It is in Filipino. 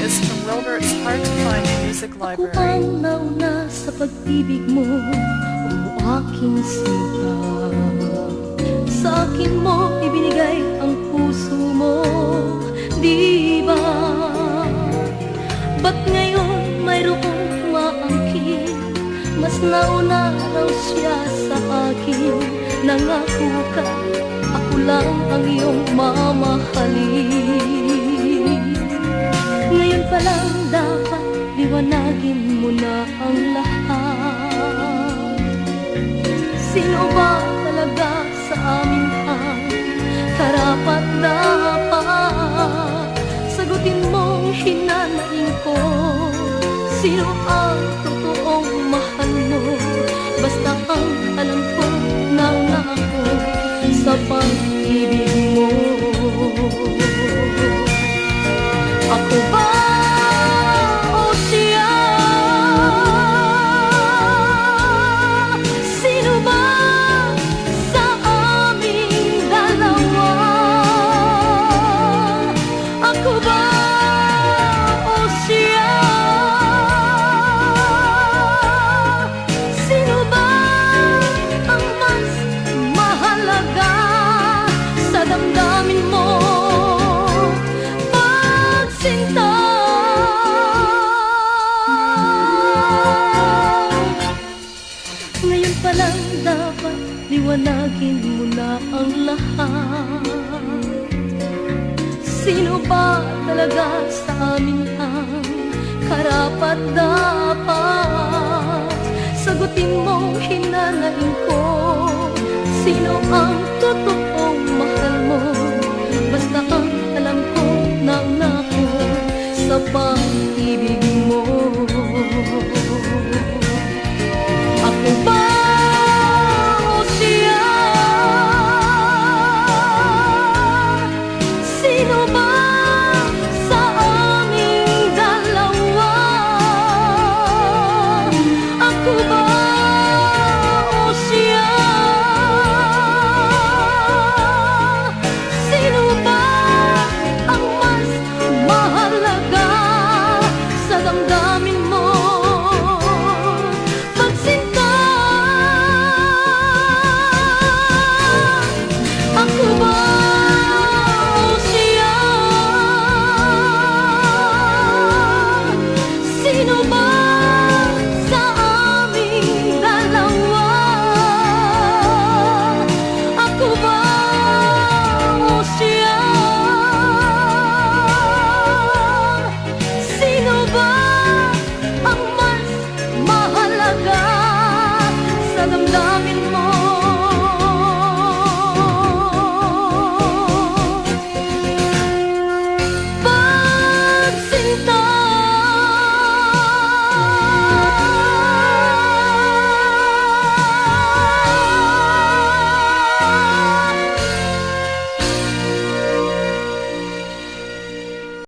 artist from Wilbert's hard-to-find music library. Ako ang nauna sa pag-ibig mo, o aking sinta. Sa akin mo ibinigay ang puso mo, di ba? Ba't ngayon mayroong maangkin? Mas nauna raw siya sa akin. Nangako ka, ako lang ang iyong mamahalin. Ngayon pa lang dapat liwanagin mo na ang lahat. Sino ba talaga sa amin ang karapat dapat? Sagutin mong hinanaing ko, sino ang totoong mahal mo? Basta ang alam ko, nauna ako sa pag-ibig mo. Ako ba o siya? Sino ba sa aming dalawa? Ako ba o siya? Sino ba ang mas mahalaga sa damdamin mo? Pagsinta, ngayon pa lang dapat liwanagin mo na ang lahat. Sino ba talaga sa amin ang karapat dapat? Sagutin mo, hinanaing ko, sino ang totoong mahal mo? Basta ang alam ko, nauna ako sa pag-ibig